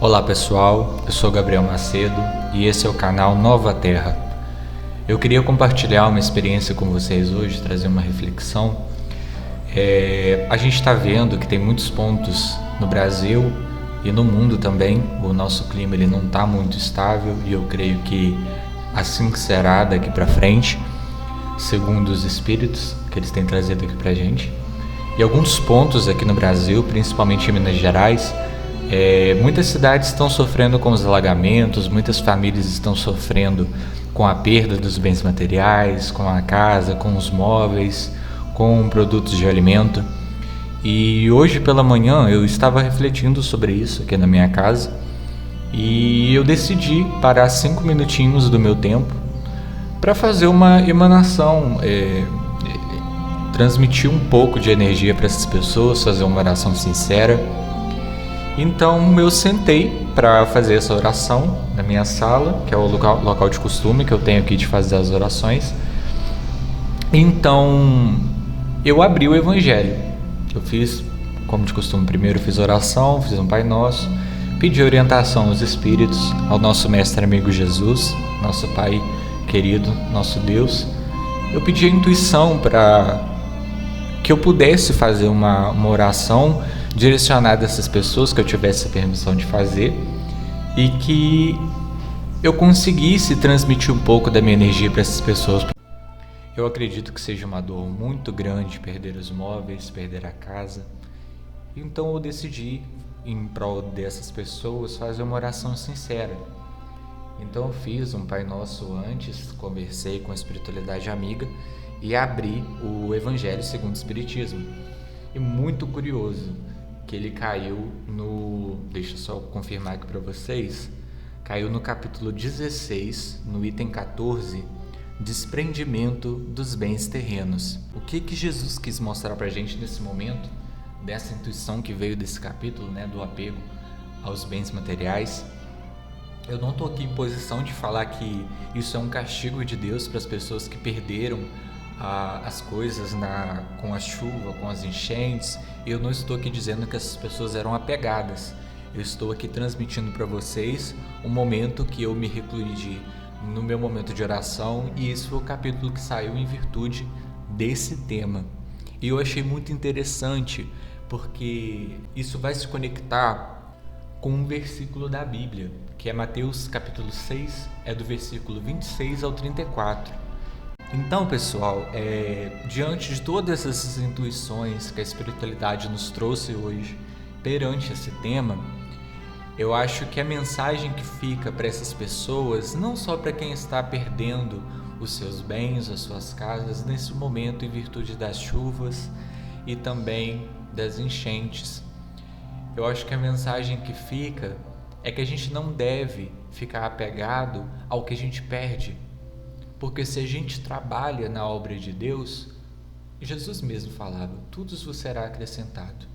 Olá pessoal, eu sou Gabriel Macedo e esse é o canal Nova Terra. Eu queria compartilhar uma experiência com vocês hoje, trazer uma reflexão. A gente está vendo que tem muitos pontos no Brasil e no mundo também. O nosso clima ele não está muito estável e eu creio que assim que será daqui para frente, segundo os espíritos que eles têm trazido aqui para a gente. E alguns pontos aqui no Brasil, principalmente em Minas Gerais, muitas cidades estão sofrendo com os alagamentos, muitas famílias estão sofrendo com a perda dos bens materiais, com a casa, com os móveis, com produtos de alimento. E hoje pela manhã eu estava refletindo sobre isso aqui na minha casa e eu decidi parar 5 minutinhos do meu tempo para fazer uma emanação, transmitir um pouco de energia para essas pessoas, fazer uma oração sincera. Então eu sentei para fazer essa oração na minha sala, que é o local de costume que eu tenho aqui de fazer as orações. Então eu abri o Evangelho. Eu fiz, como de costume, primeiro fiz oração, fiz um Pai Nosso, pedi orientação aos Espíritos, ao nosso Mestre amigo Jesus, nosso Pai querido, nosso Deus. Eu pedi a intuição para que eu pudesse fazer uma oração direcionada a essas pessoas, que eu tivesse a permissão de fazer e que eu conseguisse transmitir um pouco da minha energia para essas pessoas. Eu acredito que seja uma dor muito grande perder os móveis, perder a casa. Então eu decidi, em prol dessas pessoas, fazer uma oração sincera. Então eu fiz um Pai Nosso antes, conversei com a espiritualidade amiga e abri o Evangelho segundo o Espiritismo. E muito curioso que ele caiu no... Deixa eu só confirmar aqui para vocês. Caiu no capítulo 16, no item 14, desprendimento dos bens terrenos. O que Jesus quis mostrar para a gente nesse momento, dessa intuição que veio desse capítulo, do apego aos bens materiais? Eu não estou aqui em posição de falar que isso é um castigo de Deus para as pessoas que perderam as coisas com a chuva, com as enchentes. Eu não estou aqui dizendo que essas pessoas eram apegadas. Eu estou aqui transmitindo para vocês um momento que eu me recluí no meu momento de oração, e esse foi o capítulo que saiu em virtude desse tema. E eu achei muito interessante porque isso vai se conectar com um versículo da Bíblia, que é Mateus capítulo 6, do versículo 26 ao 34. Então, pessoal, diante de todas essas intuições que a espiritualidade nos trouxe hoje perante esse tema, eu acho que a mensagem que fica para essas pessoas, não só para quem está perdendo os seus bens, as suas casas, nesse momento em virtude das chuvas e também das enchentes, eu acho que a mensagem que fica é que a gente não deve ficar apegado ao que a gente perde. Porque se a gente trabalha na obra de Deus, Jesus mesmo falava, tudo vos será acrescentado.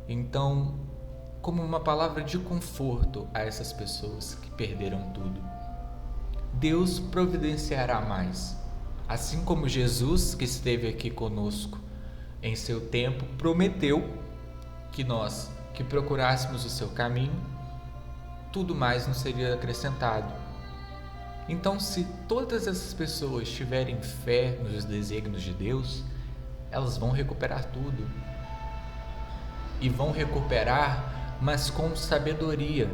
Então, como uma palavra de conforto a essas pessoas que perderam tudo, Deus providenciará mais. Assim como Jesus, que esteve aqui conosco em seu tempo, prometeu que nós, que procurássemos o seu caminho, tudo mais nos seria acrescentado. Então, se todas essas pessoas tiverem fé nos desígnios de Deus, elas vão recuperar tudo. E vão recuperar, mas com sabedoria.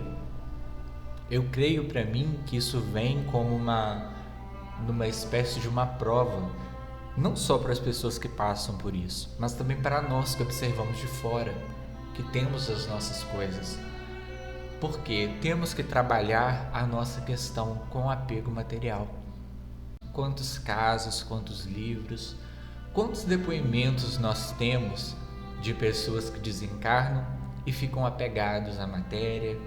Eu creio para mim que isso vem como numa espécie de uma prova, não só para as pessoas que passam por isso, mas também para nós que observamos de fora, que temos as nossas coisas. Porque temos que trabalhar a nossa questão com o apego material. Quantos casos, quantos livros, quantos depoimentos nós temos de pessoas que desencarnam e ficam apegados à matéria,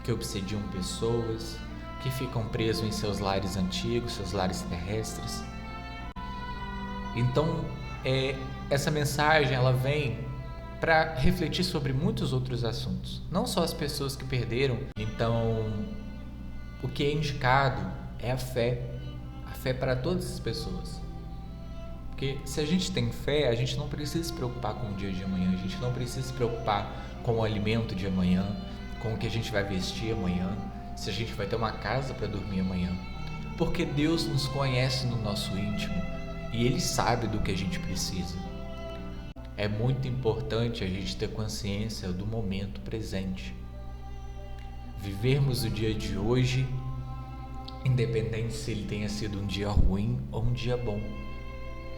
que obsediam pessoas, que ficam presos em seus lares antigos, seus lares terrestres. Então, essa mensagem ela vem para refletir sobre muitos outros assuntos, não só as pessoas que perderam. Então, o que é indicado é a fé para todas as pessoas. Porque se a gente tem fé, a gente não precisa se preocupar com o dia de amanhã, a gente não precisa se preocupar com o alimento de amanhã, com o que a gente vai vestir amanhã, se a gente vai ter uma casa para dormir amanhã. Porque Deus nos conhece no nosso íntimo e Ele sabe do que a gente precisa. É muito importante a gente ter consciência do momento presente. Vivermos o dia de hoje, independente se ele tenha sido um dia ruim ou um dia bom.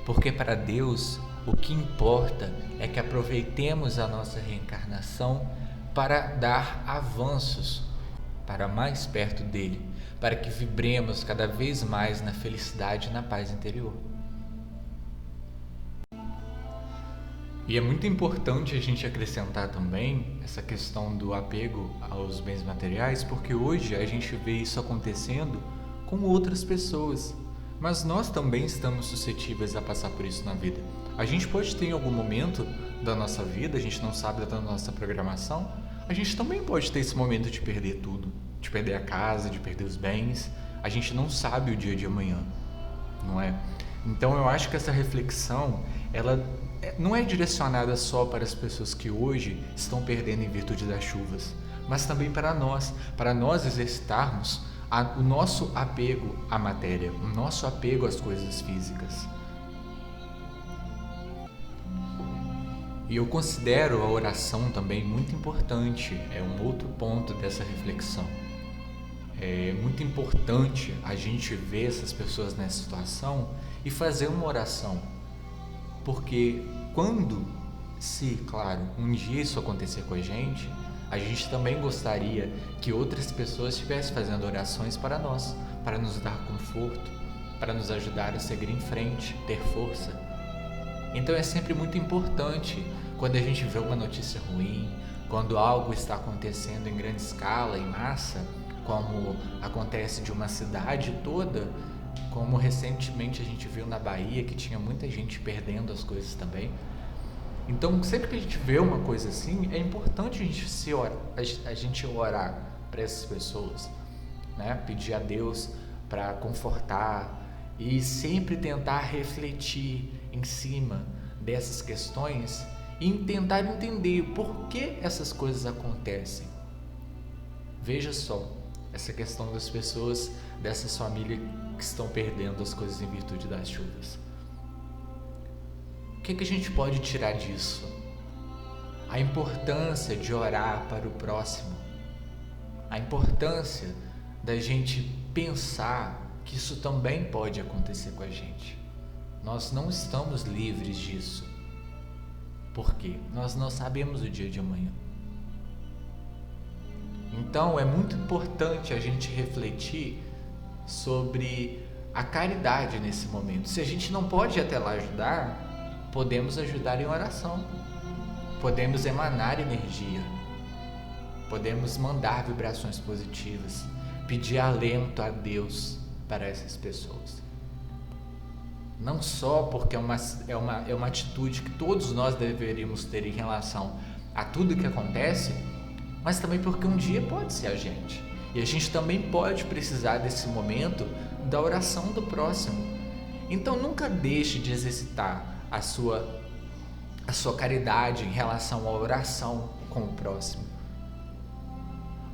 Porque para Deus, o que importa é que aproveitemos a nossa reencarnação para dar avanços para mais perto dele, para que vibremos cada vez mais na felicidade e na paz interior. E é muito importante a gente acrescentar também essa questão do apego aos bens materiais, porque hoje a gente vê isso acontecendo com outras pessoas, mas nós também estamos suscetíveis a passar por isso na vida. A gente pode ter em algum momento da nossa vida, a gente não sabe da nossa programação, a gente também pode ter esse momento de perder tudo, de perder a casa, de perder os bens. A gente não sabe o dia de amanhã, não é? Então eu acho que essa reflexão, ela não é direcionada só para as pessoas que hoje estão perdendo em virtude das chuvas, mas também para nós exercitarmos o nosso apego à matéria, o nosso apego às coisas físicas. E eu considero a oração também muito importante, é um outro ponto dessa reflexão. É muito importante a gente ver essas pessoas nessa situação e fazer uma oração. Porque claro, um dia isso acontecer com a gente também gostaria que outras pessoas estivessem fazendo orações para nós, para nos dar conforto, para nos ajudar a seguir em frente, ter força. Então é sempre muito importante, quando a gente vê uma notícia ruim, quando algo está acontecendo em grande escala, em massa, como acontece de uma cidade toda, como recentemente a gente viu na Bahia, que tinha muita gente perdendo as coisas também. Então, sempre que a gente vê uma coisa assim, é importante a gente orar para essas pessoas, né? Pedir a Deus para confortar e sempre tentar refletir em cima dessas questões e tentar entender por que essas coisas acontecem. Veja só, essa questão das pessoas, dessas famílias que estão perdendo as coisas em virtude das chuvas. O que a gente pode tirar disso? A importância de orar para o próximo, a importância da gente pensar que isso também pode acontecer com a gente. Nós não estamos livres disso. Por quê? Nós não sabemos o dia de amanhã. Então é muito importante a gente refletir sobre a caridade nesse momento. Se a gente não pode ir até lá ajudar, podemos ajudar em oração, podemos emanar energia, podemos mandar vibrações positivas, pedir alento a Deus para essas pessoas. Não só porque é uma atitude que todos nós deveríamos ter em relação a tudo que acontece, mas também porque um dia pode ser a gente. E a gente também pode precisar desse momento da oração do próximo. Então nunca deixe de exercitar a sua caridade em relação à oração com o próximo.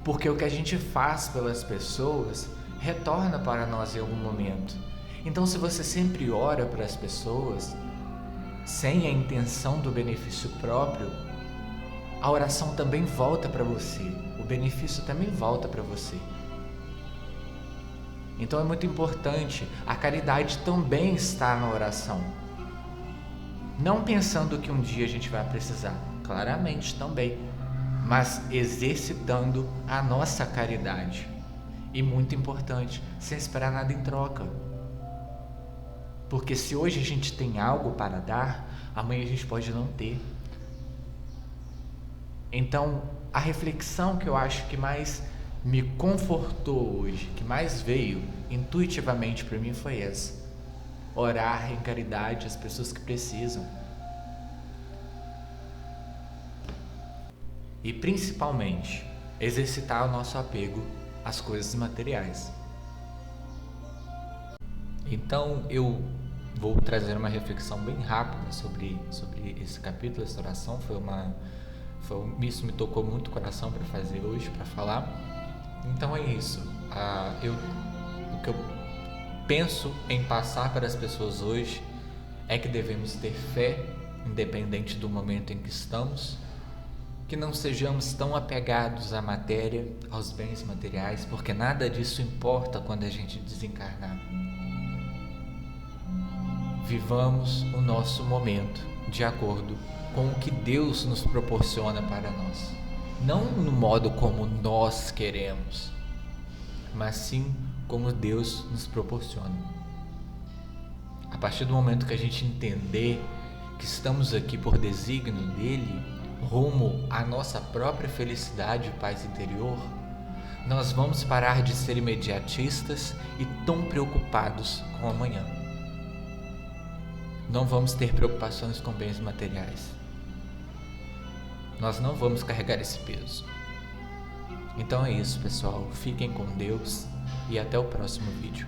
Porque o que a gente faz pelas pessoas retorna para nós em algum momento. Então, se você sempre ora para as pessoas sem a intenção do benefício próprio, a oração também volta para você, o benefício também volta para você. Então é muito importante, a caridade também está na oração. Não pensando que um dia a gente vai precisar, claramente também, mas exercitando a nossa caridade. E muito importante, sem esperar nada em troca. Porque se hoje a gente tem algo para dar, amanhã a gente pode não ter. Então, a reflexão que eu acho que mais me confortou hoje, que mais veio intuitivamente para mim foi essa: orar em caridade às pessoas que precisam. E principalmente, exercitar o nosso apego às coisas materiais. Então, eu vou trazer uma reflexão bem rápida sobre esse capítulo. Essa oração Isso me tocou muito o coração para fazer hoje, para falar. Então é isso. O que eu penso em passar para as pessoas hoje é que devemos ter fé, independente do momento em que estamos, que não sejamos tão apegados à matéria, aos bens materiais, porque nada disso importa quando a gente desencarnar. Vivamos o nosso momento de acordo com o que Deus nos proporciona para nós, não no modo como nós queremos, mas sim como Deus nos proporciona. A partir do momento que a gente entender que estamos aqui por desígnio dele, rumo à nossa própria felicidade e paz interior, nós vamos parar de ser imediatistas e tão preocupados com o amanhã. Não vamos ter preocupações com bens materiais. Nós não vamos carregar esse peso. Então é isso, pessoal. Fiquem com Deus e até o próximo vídeo.